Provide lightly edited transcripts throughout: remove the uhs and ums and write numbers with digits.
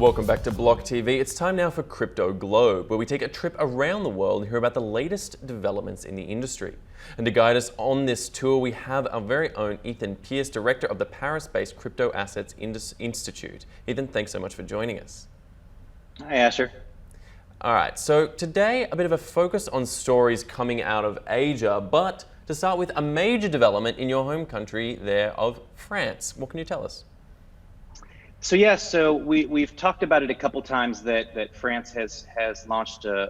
Welcome back to Block TV. It's time now for Crypto Globe, where we take a trip around the world and hear about the latest developments in the industry. And to guide us on this tour, we have our very own Ethan Pierse, director of the Paris-based Crypto Assets Institute. Ethan, thanks so much for joining us. Hi, Asher. All right, so today a bit of a focus on stories coming out of Asia, but to start with a major development in your home country there of France. What can you tell us? So we've talked about it a couple times that France has launched an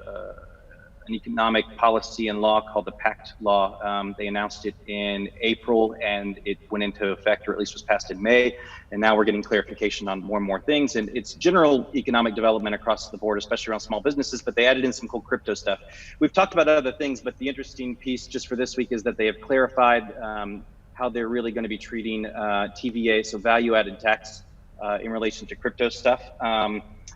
economic policy and law called the Pact Law. They announced it in April and it went into effect, or at least was passed in May. And now we're getting clarification on more and more things. And it's general economic development across the board, especially around small businesses, but they added in some cool crypto stuff. We've talked about other things, but the interesting piece just for this week is that they have clarified how they're really going to be treating TVA, so value-added tax, in relation to crypto stuff.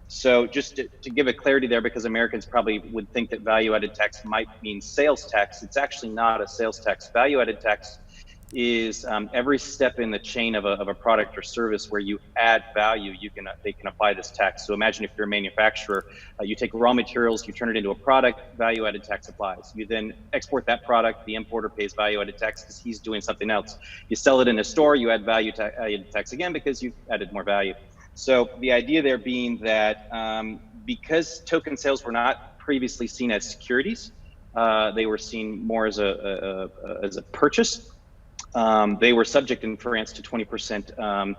So just to give a clarity there, because Americans probably would think that value-added tax might mean sales tax. It's actually not a sales tax. Value-added tax is every step in the chain of a product or service where you add value, they can apply this tax. So imagine if you're a manufacturer, you take raw materials, you turn it into a product, value-added tax applies. You then export that product, the importer pays value-added tax because he's doing something else. You sell it in a store, you add value-added tax again because you've added more value. So the idea there being that because token sales were not previously seen as securities, they were seen more as a purchase. They were subject in France to 20%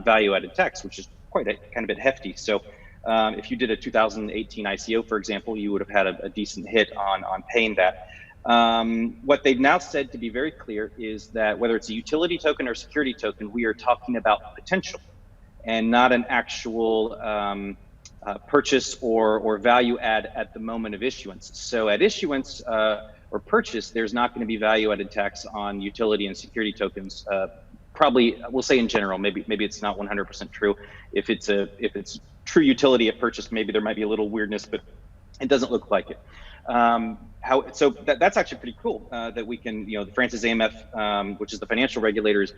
value-added tax, which is quite kind of a bit hefty. So if you did a 2018 ICO, for example, you would have had a decent hit on paying that. What they've now said, to be very clear, is that whether it's a utility token or security token, we are talking about potential and not an actual purchase or value add at the moment of issuance. So at issuance, or purchase, there's not going to be value-added tax on utility and security tokens. Probably, we'll say in general, maybe it's not 100% true. If it's true utility at purchase, maybe there might be a little weirdness, but it doesn't look like it. So that's actually pretty cool that we can, the France's AMF, which is the financial regulators,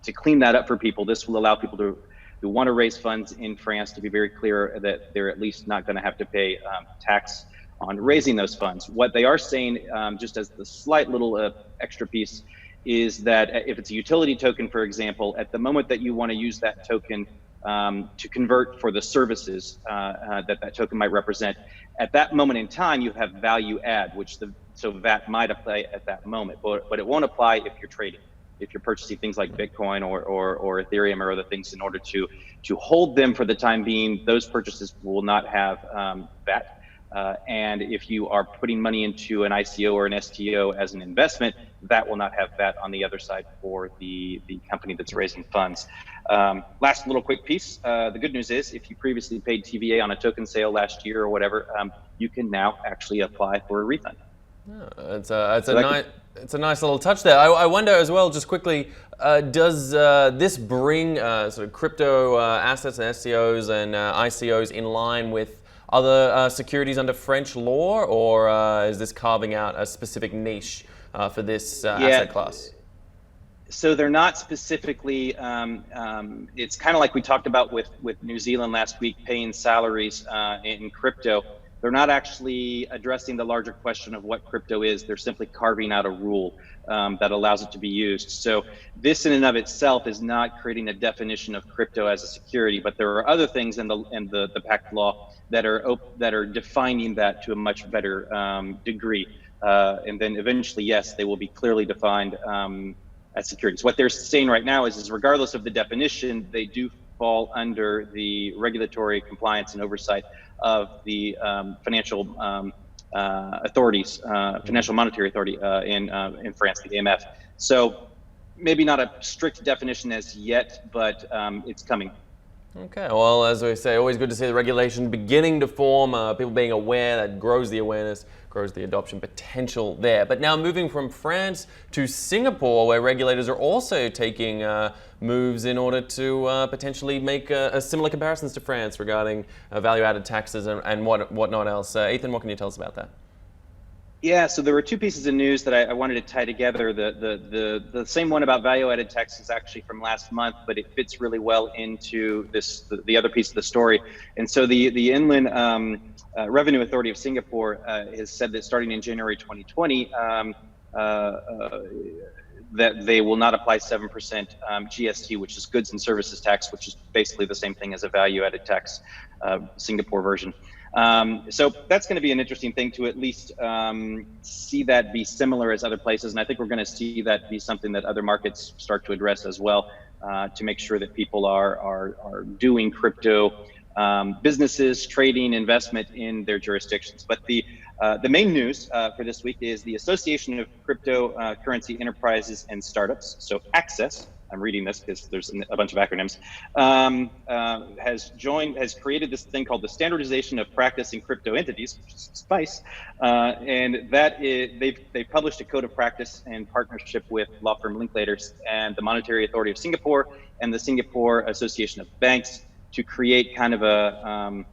to clean that up for people. This will allow people who want to raise funds in France to be very clear that they're at least not going to have to pay tax on raising those funds. What they are saying, just as the slight little extra piece, is that if it's a utility token, for example, at the moment that you want to use that token to convert for the services that token might represent, at that moment in time, you have value add, so VAT might apply at that moment, but it won't apply if you're trading. If you're purchasing things like Bitcoin or Ethereum or other things in order to hold them for the time being, those purchases will not have VAT. And if you are putting money into an ICO or an STO as an investment, that will not have VAT on the other side for the company that's raising funds. Last little quick piece, the good news is if you previously paid TVA on a token sale last year or whatever, you can now actually apply for a refund. Yeah, it's a nice little touch there. I wonder as well, just quickly, does this bring sort of crypto assets and STOs and ICOs in line with other securities under French law, or is this carving out a specific niche for this asset class? So they're not specifically, it's kind of like we talked about with New Zealand last week, paying salaries in crypto. They're not actually addressing the larger question of what crypto is. They're simply carving out a rule that allows it to be used. So this in and of itself is not creating a definition of crypto as a security, but there are other things in the Pact law that are defining that to a much better degree. And then eventually, yes, they will be clearly defined as securities. What they're saying right now is regardless of the definition, they do fall under the regulatory compliance and oversight of the financial authorities, Financial Monetary Authority in France, the AMF. So maybe not a strict definition as yet, but it's coming. Okay, well, as we say, always good to see the regulation beginning to form, people being aware, that grows the awareness, grows the adoption potential there. But now moving from France to Singapore, where regulators are also taking moves in order to potentially make similar comparisons to France regarding value-added taxes and whatnot else. Ethan, what can you tell us about that? Yeah, so there were two pieces of news that I wanted to tie together. The same one about value-added tax is actually from last month, but it fits really well into the other piece of the story. And so the Inland Revenue Authority of Singapore has said that starting in January 2020, that they will not apply 7% GST, which is goods and services tax, which is basically the same thing as a value-added tax, Singapore version. So that's going to be an interesting thing to at least see that be similar as other places. And I think we're going to see that be something that other markets start to address as well, to make sure that people are doing crypto businesses, trading, investment in their jurisdictions. But the main news for this week is the Association of Cryptocurrency Enterprises and Startups, so ACCESS. I'm reading this because there's a bunch of acronyms, has created this thing called the Standardization of Practice in Crypto Entities, which is SPICE, and that is, they've published a code of practice in partnership with law firm Linklaters and the Monetary Authority of Singapore and the Singapore Association of Banks to create kind of a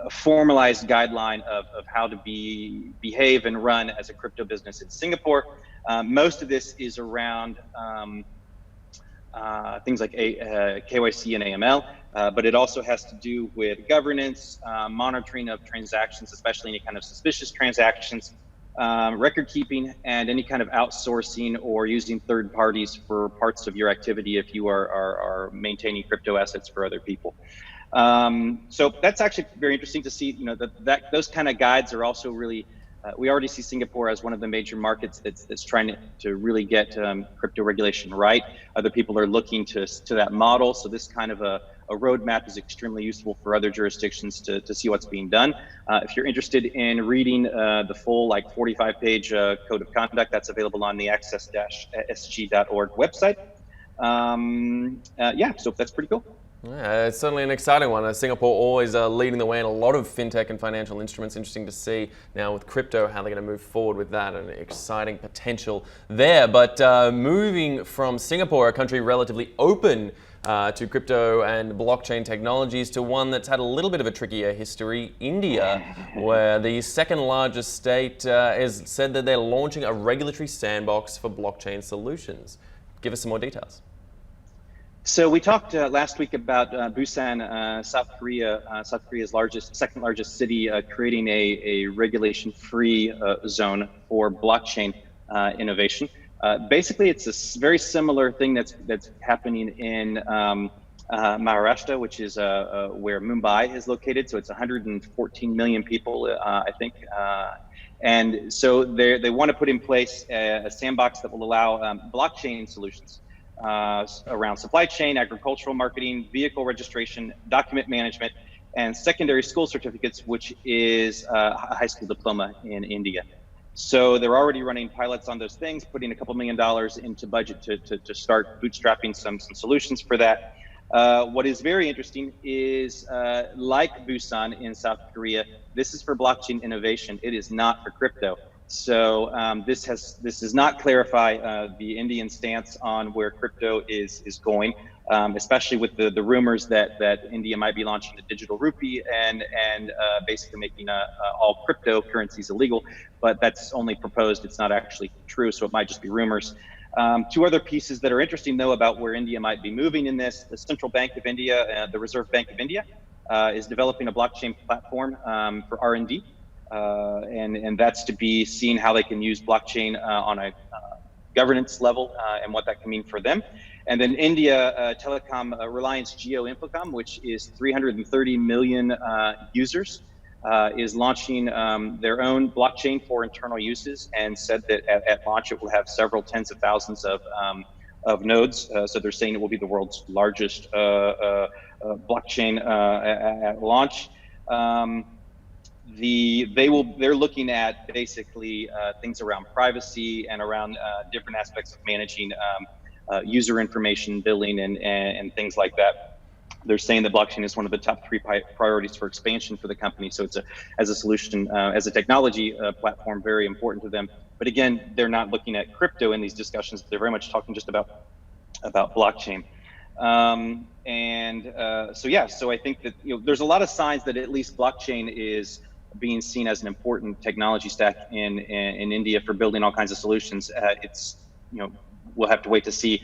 formalized guideline of how to behave and run as a crypto business in Singapore. Most of this is around things like KYC and AML, but it also has to do with governance, monitoring of transactions, especially any kind of suspicious transactions, record keeping, and any kind of outsourcing or using third parties for parts of your activity if you are maintaining crypto assets for other people. So that's actually very interesting to see. You know, that those kind of guides are also really. We already see Singapore as one of the major markets that's trying to really get crypto regulation right. Other people are looking to that model. So this kind of a roadmap is extremely useful for other jurisdictions to see what's being done. If you're interested in reading the full 45-page code of conduct, that's available on the access-sg.org website. Yeah, so that's pretty cool. Yeah, it's certainly an exciting one. Singapore always leading the way in a lot of fintech and financial instruments. Interesting to see now with crypto how they're going to move forward with that, and exciting potential there. But moving from Singapore, a country relatively open to crypto and blockchain technologies, to one that's had a little bit of a trickier history, India, where the second largest state has said that they're launching a regulatory sandbox for blockchain solutions. Give us some more details. So we talked last week about Busan, South Korea, South Korea's second largest city, creating a regulation-free zone for blockchain innovation. Basically, it's a very similar thing that's happening in Maharashtra, which is where Mumbai is located. So it's 114 million people, I think. And so they want to put in place a sandbox that will allow blockchain solutions around supply chain, agricultural marketing, vehicle registration, document management, and secondary school certificates, which is a high school diploma in India. So they're already running pilots on those things, putting a couple $1 million into budget to start bootstrapping some solutions for that. What is very interesting is, like Busan in South Korea, this is for blockchain innovation. It is not for crypto. So this does not clarify the Indian stance on where crypto is going, especially with the rumors that India might be launching a digital rupee and basically making all cryptocurrencies illegal. But that's only proposed; it's not actually true, so it might just be rumors. Two other pieces that are interesting, though, about where India might be moving in this: the Central Bank of India, the Reserve Bank of India, is developing a blockchain platform for R&D. And that's to be seen how they can use blockchain on a governance level and what that can mean for them. And then India Telecom, Reliance Jio Infocom, which is 330 million users, is launching their own blockchain for internal uses, and said that at launch it will have several tens of thousands of nodes. So they're saying it will be the world's largest blockchain at launch. They're looking at basically things around privacy and around different aspects of managing user information, billing, and things like that. They're saying that blockchain is one of the top 3 priorities for expansion for the company. So it's as a solution, as a technology platform, very important to them. But again, they're not looking at crypto in these discussions. They're very much talking just about blockchain. So yeah, so I think that there's a lot of signs that at least blockchain is being seen as an important technology stack in India for building all kinds of solutions. It's, we'll have to wait to see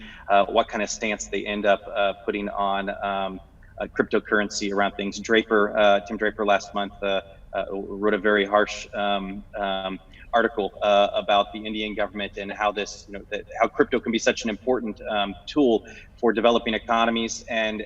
what kind of stance they end up putting on cryptocurrency around things. Tim Draper last month wrote a very harsh article about the Indian government and how this, how crypto can be such an important tool for developing economies and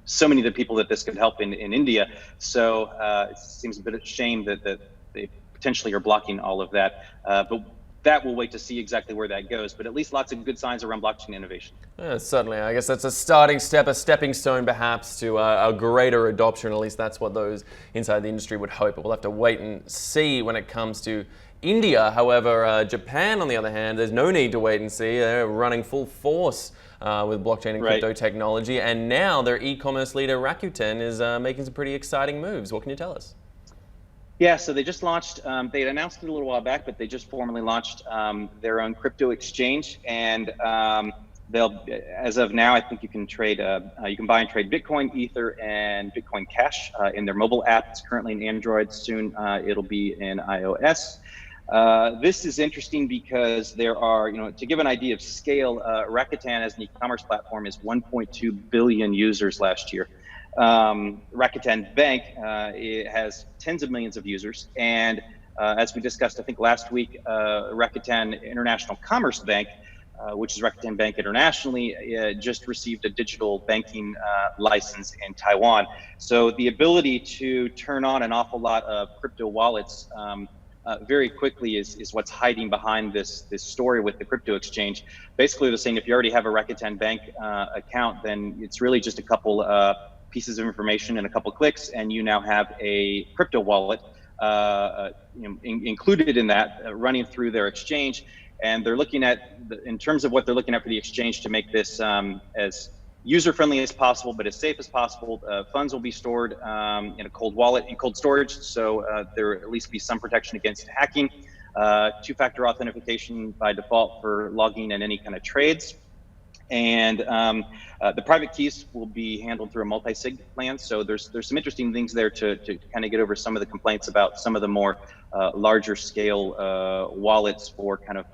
so many of the people that this could help in India. So it seems a bit of a shame that they potentially are blocking all of that. But that we'll wait to see exactly where that goes, but at least lots of good signs around blockchain innovation. Yeah, certainly. I guess that's a starting step, a stepping stone perhaps to a greater adoption. At least that's what those inside the industry would hope. But we'll have to wait and see when it comes to India. However, Japan, on the other hand, there's no need to wait and see. They're running full force with blockchain and crypto technology. And now their e-commerce leader, Rakuten, is making some pretty exciting moves. What can you tell us? Yeah, so they just launched, they had announced it a little while back, but they just formally launched their own crypto exchange. And they'll, as of now, I think you can trade, you can buy and trade Bitcoin, Ether, and Bitcoin Cash in their mobile app. It's currently in Android. Soon it'll be in iOS. This is interesting because there are, to give an idea of scale, Rakuten as an e-commerce platform is 1.2 billion users last year. Rakuten Bank it has tens of millions of users, and as we discussed, I think last week, Rakuten International Commerce Bank, which is Rakuten Bank internationally, just received a digital banking license in Taiwan. So the ability to turn on an awful lot of crypto wallets very quickly is what's hiding behind this story with the crypto exchange. Basically, they're saying if you already have a Rakuten Bank account, then it's really just a couple pieces of information and a couple clicks, and you now have a crypto wallet included in that, running through their exchange. And they're looking at, in terms of what they're looking at for the exchange, to make this as user-friendly as possible, but as safe as possible. Funds will be stored in a cold wallet, in cold storage, so there will at least be some protection against hacking. Two-factor authentication by default for logging in any kind of trades. And the private keys will be handled through a multi-sig plan. So there's some interesting things there to kind of get over some of the complaints about some of the more larger scale wallets for kind of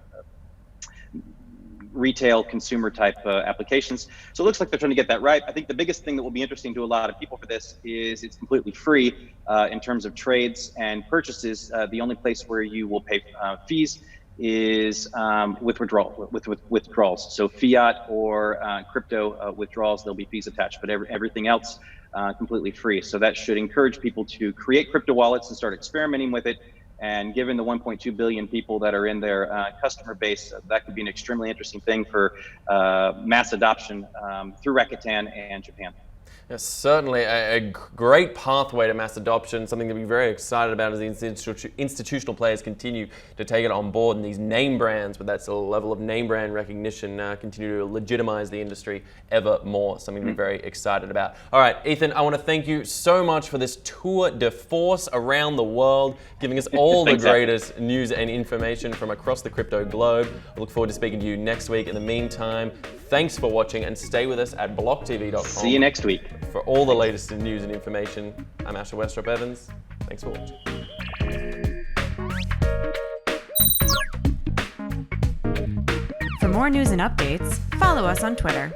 retail consumer type applications. So it looks like they're trying to get that right. I think the biggest thing that will be interesting to a lot of people for this is it's completely free in terms of trades and purchases. The only place where you will pay fees is with withdrawals. So fiat or crypto withdrawals, there'll be fees attached, but everything else completely free. So that should encourage people to create crypto wallets and start experimenting with it. And given the 1.2 billion people that are in their customer base, that could be an extremely interesting thing for mass adoption through Rakuten and Japan. Yes, certainly a great pathway to mass adoption, something to be very excited about as the institutional players continue to take it on board, and these name brands, with that sort of level of name brand recognition, continue to legitimize the industry ever more, something to be very excited about. All right, Ethan, I want to thank you so much for this tour de force around the world, giving us all the greatest news and information from across the crypto globe. I look forward to speaking to you next week. In the meantime, thanks for watching, and stay with us at blocktv.com. See you next week. For all the latest news and information. I'm Asher Westrop Evans. Thanks for watching. For more news and updates, follow us on Twitter.